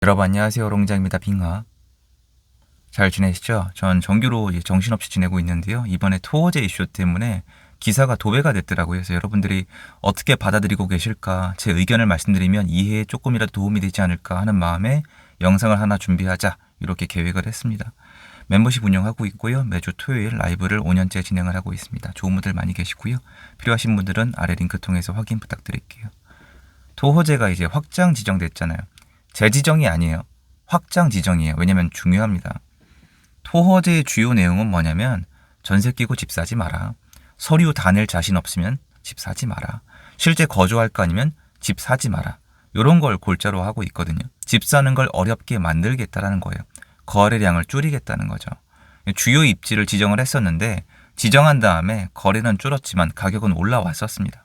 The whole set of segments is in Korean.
여러분 안녕하세요. 롱장입니다. 빙하. 잘 지내시죠? 전 정규로 정신없이 지내고 있는데요. 이번에 토어제 이슈 때문에 기사가 도배가 됐더라고요. 그래서 여러분들이 어떻게 받아들이고 계실까, 제 의견을 말씀드리면 이해에 조금이라도 도움이 되지 않을까 하는 마음에 영상을 하나 준비하자 이렇게 계획을 했습니다. 멤버십 운영하고 있고요. 매주 토요일 라이브를 5년째 진행을 하고 있습니다. 좋은 분들 많이 계시고요. 필요하신 분들은 아래 링크 통해서 확인 부탁드릴게요. 토호제가 이제 확장 지정됐잖아요. 재지정이 아니에요. 확장 지정이에요. 왜냐면 중요합니다. 토허제의 주요 내용은 뭐냐면 전세 끼고 집 사지 마라. 서류 다 낼 자신 없으면 집 사지 마라. 실제 거주할 거 아니면 집 사지 마라. 이런 걸 골자로 하고 있거든요. 집 사는 걸 어렵게 만들겠다라는 거예요. 거래량을 줄이겠다는 거죠. 주요 입지를 지정을 했었는데 지정한 다음에 거래는 줄었지만 가격은 올라왔었습니다.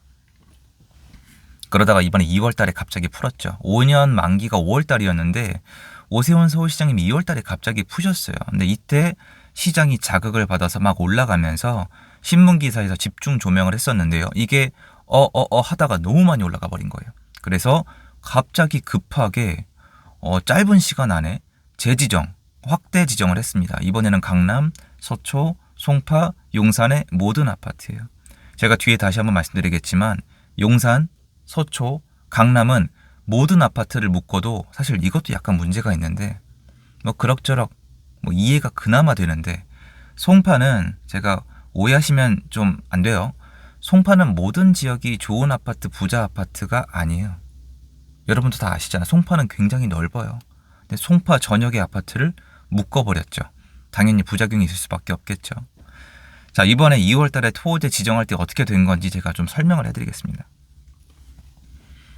그러다가 이번에 2월 달에 갑자기 풀었죠. 5년 만기가 5월 달이었는데 오세훈 서울시장님이 2월 달에 갑자기 푸셨어요. 근데 이때 시장이 자극을 받아서 막 올라가면서 신문 기사에서 집중 조명을 했었는데요. 이게 하다가 너무 많이 올라가 버린 거예요. 그래서 갑자기 급하게 짧은 시간 안에 재지정, 확대 지정을 했습니다. 이번에는 강남, 서초, 송파, 용산의 모든 아파트예요. 제가 뒤에 다시 한번 말씀드리겠지만 용산, 서초, 강남은 모든 아파트를 묶어도 사실 이것도 약간 문제가 있는데 뭐 그럭저럭 이해가 그나마 되는데 송파는 제가 오해하시면 좀 안 돼요. 송파는 모든 지역이 좋은 아파트, 부자 아파트가 아니에요. 여러분도 다 아시잖아요. 송파는 굉장히 넓어요. 근데 송파 전역의 아파트를 묶어버렸죠. 당연히 부작용이 있을 수밖에 없겠죠. 자, 이번에 2월 달에 토호제 지정할 때 어떻게 된 건지 제가 좀 설명을 해드리겠습니다.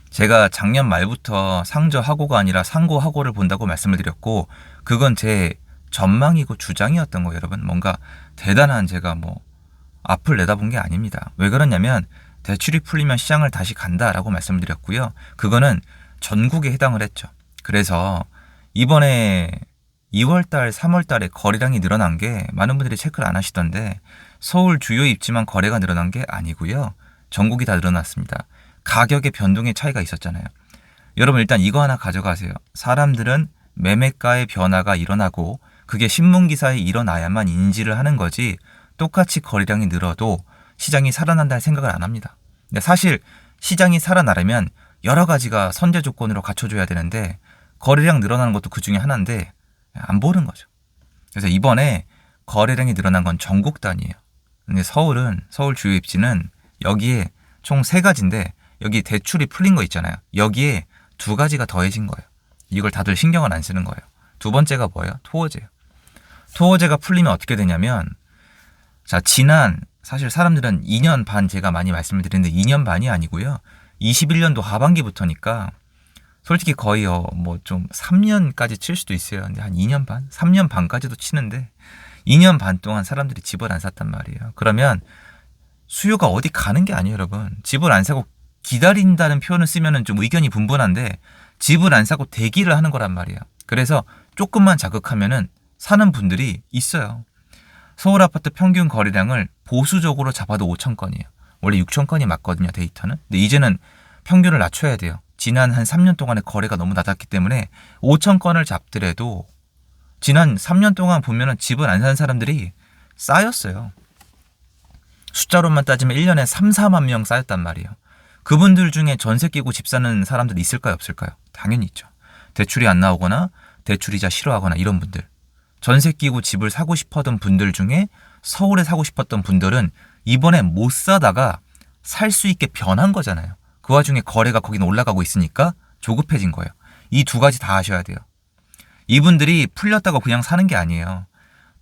제가 작년 말부터 상저하고가 아니라 상고하고를 본다고 말씀을 드렸고 그건 제 전망이고 주장이었던 거예요. 여러분 뭔가 대단한 제가 앞을 내다본 게 아닙니다. 왜 그러냐면 대출이 풀리면 시장을 다시 간다라고 말씀을 드렸고요. 그거는 전국에 해당을 했죠. 그래서 이번에 2월달, 3월달에 거래량이 늘어난 게 많은 분들이 체크를 안 하시던데 서울 주요 입지만 거래가 늘어난 게 아니고요. 전국이 다 늘어났습니다. 가격의 변동의 차이가 있었잖아요. 여러분 일단 이거 하나 가져가세요. 사람들은 매매가의 변화가 일어나고 그게 신문기사에 일어나야만 인지를 하는 거지 똑같이 거래량이 늘어도 시장이 살아난다는 생각을 안 합니다. 근데 사실 시장이 살아나려면 여러 가지가 선제 조건으로 갖춰줘야 되는데 거래량 늘어나는 것도 그 중에 하나인데 안 보는 거죠. 그래서 이번에 거래량이 늘어난 건 전국 단위예요. 근데 서울 주요 입지는 여기에 총 3가지인데 여기 대출이 풀린 거 있잖아요. 여기에 2가지가 더해진 거예요. 이걸 다들 신경을 안 쓰는 거예요. 두 번째가 뭐예요? 토어제예요. 토어제가 풀리면 어떻게 되냐면 자, 사실 사람들은 2년 반 제가 많이 말씀을 드리는데 2년 반이 아니고요. 21년도 하반기부터니까 솔직히 거의 좀 3년까지 칠 수도 있어요. 근데 한 2년 반? 3년 반까지도 치는데 2년 반 동안 사람들이 집을 안 샀단 말이에요. 그러면 수요가 어디 가는 게 아니에요, 여러분. 집을 안 사고 기다린다는 표현을 쓰면은 좀 의견이 분분한데 집을 안 사고 대기를 하는 거란 말이에요. 그래서 조금만 자극하면은 사는 분들이 있어요. 서울 아파트 평균 거래량을 보수적으로 잡아도 5천 건이에요. 원래 6천 건이 맞거든요, 데이터는. 근데 이제는 평균을 낮춰야 돼요. 지난 한 3년 동안의 거래가 너무 낮았기 때문에 5천 건을 잡더라도 지난 3년 동안 보면은 집을 안 산 사람들이 쌓였어요. 숫자로만 따지면 1년에 3, 4만 명 쌓였단 말이에요. 그분들 중에 전세 끼고 집 사는 사람들이 있을까요? 없을까요? 당연히 있죠. 대출이 안 나오거나 대출이자 싫어하거나 이런 분들. 전세 끼고 집을 사고 싶었던 분들 중에 서울에 사고 싶었던 분들은 이번에 못 사다가 살 수 있게 변한 거잖아요. 그 와중에 거래가 거기는 올라가고 있으니까 조급해진 거예요. 이 2가지 다 하셔야 돼요. 이분들이 풀렸다고 그냥 사는 게 아니에요.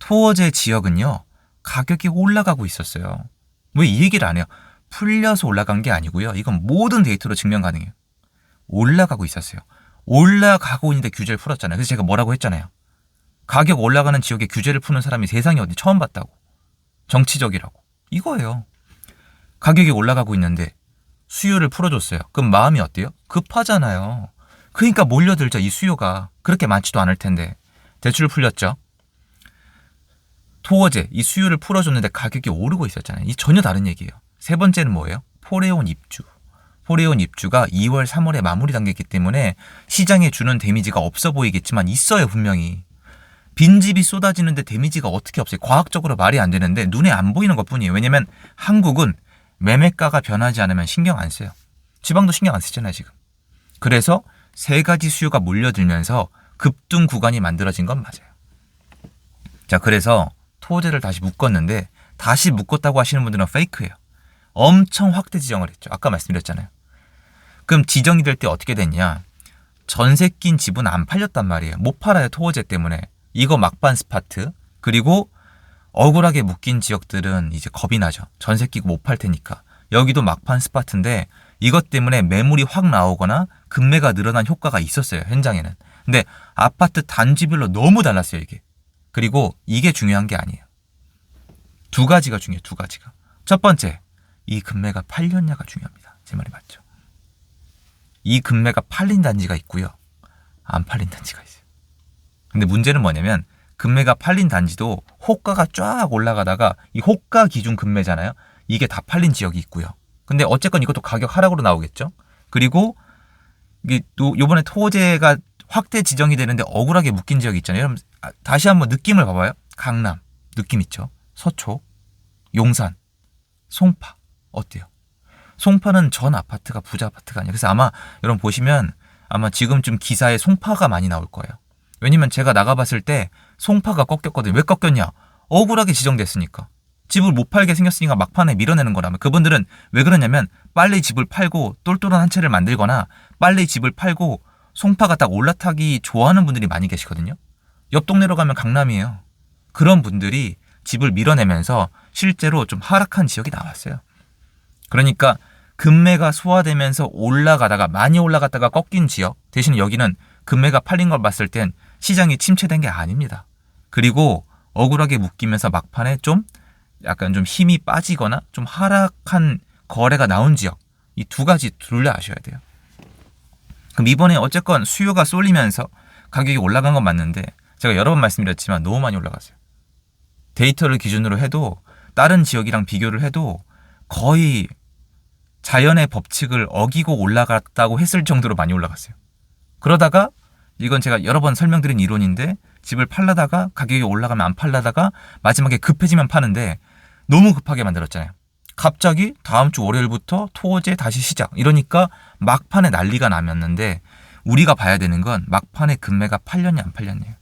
토어제 지역은요. 가격이 올라가고 있었어요. 왜 이 얘기를 안 해요? 풀려서 올라간 게 아니고요. 이건 모든 데이터로 증명 가능해요. 올라가고 있었어요. 올라가고 있는데 규제를 풀었잖아요. 그래서 제가 뭐라고 했잖아요. 가격 올라가는 지역에 규제를 푸는 사람이 세상에 어디 처음 봤다고. 정치적이라고. 이거예요. 가격이 올라가고 있는데 수요를 풀어줬어요. 그럼 마음이 어때요? 급하잖아요. 그러니까 몰려들죠. 이 수요가. 그렇게 많지도 않을 텐데. 대출을 풀렸죠. 토어제, 이 수요를 풀어줬는데 가격이 오르고 있었잖아요. 이 전혀 다른 얘기예요. 3번째는 뭐예요? 포레온 입주. 포레온 입주가 2월, 3월에 마무리 단계이기 때문에 시장에 주는 데미지가 없어 보이겠지만 있어요, 분명히. 빈집이 쏟아지는데 데미지가 어떻게 없어요? 과학적으로 말이 안 되는데 눈에 안 보이는 것뿐이에요. 왜냐면 한국은 매매가가 변하지 않으면 신경 안 써요. 지방도 신경 안 쓰잖아요, 지금. 그래서 세 가지 수요가 몰려들면서 급등 구간이 만들어진 건 맞아요. 자, 그래서 토호제를 다시 묶었는데 다시 묶었다고 하시는 분들은 페이크예요. 엄청 확대 지정을 했죠. 아까 말씀드렸잖아요. 그럼 지정이 될 때 어떻게 됐냐? 전세 낀 집은 안 팔렸단 말이에요. 못 팔아요, 토호제 때문에. 이거 막판 스파트. 그리고 억울하게 묶인 지역들은 이제 겁이 나죠. 전세 끼고 못 팔 테니까. 여기도 막판 스파트인데 이것 때문에 매물이 확 나오거나 급매가 늘어난 효과가 있었어요, 현장에는. 근데 아파트 단지별로 너무 달랐어요, 이게. 그리고 이게 중요한 게 아니에요. 두 가지가 중요해요, 두 가지가. 첫 번째, 이 급매가 팔렸냐가 중요합니다. 제 말이 맞죠? 이 급매가 팔린 단지가 있고요. 안 팔린 단지가 있어요. 근데 문제는 뭐냐면 급매가 팔린 단지도 호가가 쫙 올라가다가 이 호가 기준 급매잖아요. 이게 다 팔린 지역이 있고요. 근데 어쨌건 이것도 가격 하락으로 나오겠죠. 그리고 이게 또 이번에 토호제가 확대 지정이 되는데 억울하게 묶인 지역이 있잖아요. 여러분 다시 한번 느낌을 봐봐요. 강남 느낌 있죠. 서초, 용산, 송파 어때요? 송파는 전 아파트가 부자 아파트가 아니에요. 그래서 아마 여러분 보시면 아마 지금쯤 기사에 송파가 많이 나올 거예요. 왜냐면 제가 나가봤을 때 송파가 꺾였거든요. 왜 꺾였냐? 억울하게 지정됐으니까. 집을 못 팔게 생겼으니까 막판에 밀어내는 거라면 그분들은 왜 그러냐면 빨리 집을 팔고 똘똘한 한 채를 만들거나 빨리 집을 팔고 송파가 딱 올라타기 좋아하는 분들이 많이 계시거든요. 옆 동네로 가면 강남이에요. 그런 분들이 집을 밀어내면서 실제로 좀 하락한 지역이 나왔어요. 그러니까 급매가 소화되면서 올라가다가 많이 올라갔다가 꺾인 지역 대신 여기는 급매가 팔린 걸 봤을 땐 시장이 침체된 게 아닙니다. 그리고 억울하게 묶이면서 막판에 좀 약간 좀 힘이 빠지거나 좀 하락한 거래가 나온 지역 이 두 가지 둘 다 아셔야 돼요. 그럼 이번에 어쨌건 수요가 쏠리면서 가격이 올라간 건 맞는데 제가 여러 번 말씀드렸지만 너무 많이 올라갔어요. 데이터를 기준으로 해도 다른 지역이랑 비교를 해도 거의 자연의 법칙을 어기고 올라갔다고 했을 정도로 많이 올라갔어요. 그러다가 이건 제가 여러 번 설명드린 이론인데 집을 팔려다가 가격이 올라가면 안 팔려다가 마지막에 급해지면 파는데 너무 급하게 만들었잖아요. 갑자기 다음 주 월요일부터 토호제 다시 시작 이러니까 막판에 난리가 나면는데 우리가 봐야 되는 건 막판에 급매가 팔렸냐 안 팔렸냐예요.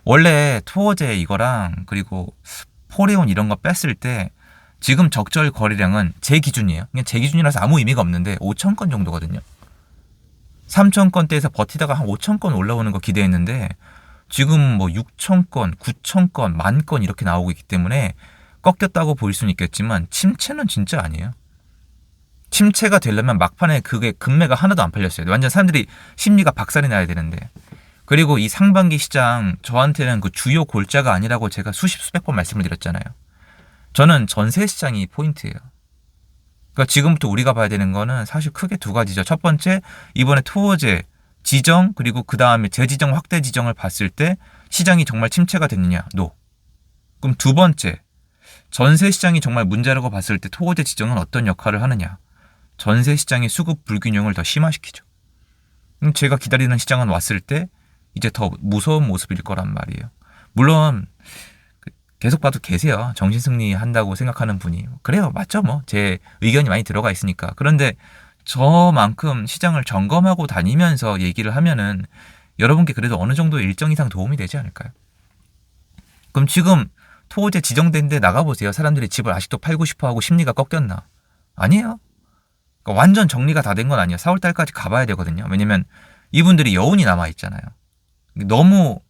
원래 토호제 이거랑 그리고 포레온 이런 거 뺐을 때 지금 적절 거래량은 제 기준이에요. 그냥 제 기준이라서 아무 의미가 없는데 5천 건 정도거든요. 3천 건대에서 버티다가 한 5천 건 올라오는 거 기대했는데 지금 뭐 6천 건, 9천 건, 10,000건 이렇게 나오고 있기 때문에 꺾였다고 보일 수는 있겠지만 침체는 진짜 아니에요. 침체가 되려면 막판에 그게 급매가 하나도 안 팔렸어요. 완전 사람들이 심리가 박살이 나야 되는데. 그리고 이 상반기 시장 저한테는 그 주요 골자가 아니라고 제가 수백 번 말씀을 드렸잖아요. 저는 전세 시장이 포인트예요. 그러니까 지금부터 우리가 봐야 되는 거는 사실 크게 두 가지죠. 첫 번째, 이번에 토호제 지정 그리고 그 다음에 재지정 확대 지정을 봤을 때 시장이 정말 침체가 됐느냐? 노. 그럼 두 번째, 전세 시장이 정말 문제라고 봤을 때 토호제 지정은 어떤 역할을 하느냐? 전세 시장의 수급 불균형을 더 심화시키죠. 제가 기다리는 시장은 왔을 때 이제 더 무서운 모습일 거란 말이에요. 물론 계속 봐도 계세요. 정신승리 한다고 생각하는 분이. 그래요. 맞죠. 뭐 제 의견이 많이 들어가 있으니까. 그런데 저만큼 시장을 점검하고 다니면서 얘기를 하면은 여러분께 그래도 어느 정도 일정 이상 도움이 되지 않을까요? 그럼 지금 토호제 지정된 데 나가보세요. 사람들이 집을 아직도 팔고 싶어하고 심리가 꺾였나? 아니에요. 그러니까 완전 정리가 다 된 건 아니에요. 4월달까지 가봐야 되거든요. 왜냐면 이분들이 여운이 남아있잖아요. 너무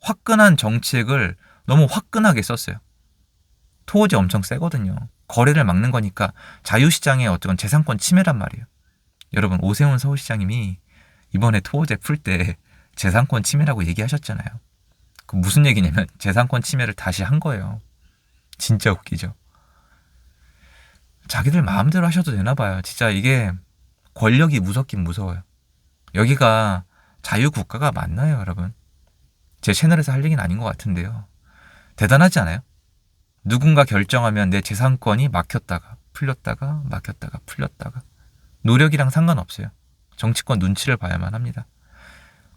화끈한 정책을 너무 화끈하게 썼어요. 토호제 엄청 세거든요. 거래를 막는 거니까 자유시장의 어떤 재산권 침해란 말이에요. 여러분 오세훈 서울시장님이 이번에 토호제 풀 때 재산권 침해라고 얘기하셨잖아요. 그 무슨 얘기냐면 재산권 침해를 다시 한 거예요. 진짜 웃기죠. 자기들 마음대로 하셔도 되나 봐요. 진짜 이게 권력이 무섭긴 무서워요. 여기가 자유국가가 맞나요, 여러분? 제 채널에서 할 얘기는 아닌 것 같은데요. 대단하지 않아요? 누군가 결정하면 내 재산권이 막혔다가 풀렸다가 막혔다가 풀렸다가 노력이랑 상관없어요. 정치권 눈치를 봐야만 합니다.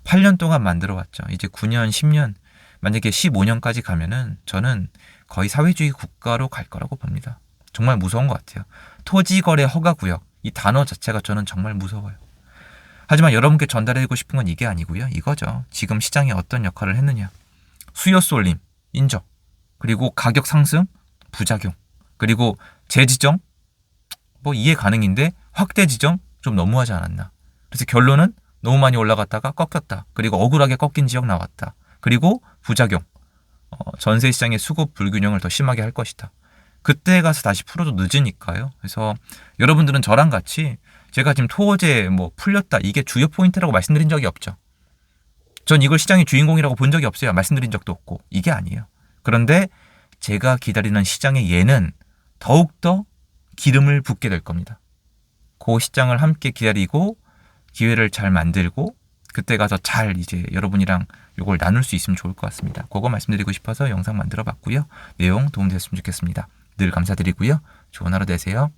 8년 동안 만들어 왔죠. 이제 9년, 10년, 만약에 15년까지 가면은 저는 거의 사회주의 국가로 갈 거라고 봅니다. 정말 무서운 것 같아요. 토지거래 허가구역, 이 단어 자체가 저는 정말 무서워요. 하지만 여러분께 전달해드리고 싶은 건 이게 아니고요. 이거죠. 지금 시장에 어떤 역할을 했느냐. 수요 쏠림, 인정. 그리고 가격 상승, 부작용. 그리고 재지정, 뭐 이해 가능인데 확대 지정 좀 너무하지 않았나. 그래서 결론은 너무 많이 올라갔다가 꺾였다. 그리고 억울하게 꺾인 지역 나왔다. 그리고 부작용. 전세 시장의 수급 불균형을 더 심하게 할 것이다. 그때 가서 다시 풀어도 늦으니까요. 그래서 여러분들은 저랑 같이 제가 지금 토어제 뭐 풀렸다. 이게 주요 포인트라고 말씀드린 적이 없죠. 전 이걸 시장의 주인공이라고 본 적이 없어요. 말씀드린 적도 없고. 이게 아니에요. 그런데 제가 기다리는 시장의 예는 더욱더 기름을 붓게 될 겁니다. 그 시장을 함께 기다리고 기회를 잘 만들고 그때 가서 잘 이제 여러분이랑 이걸 나눌 수 있으면 좋을 것 같습니다. 그거 말씀드리고 싶어서 영상 만들어 봤고요. 내용 도움됐으면 좋겠습니다. 늘 감사드리고요. 좋은 하루 되세요.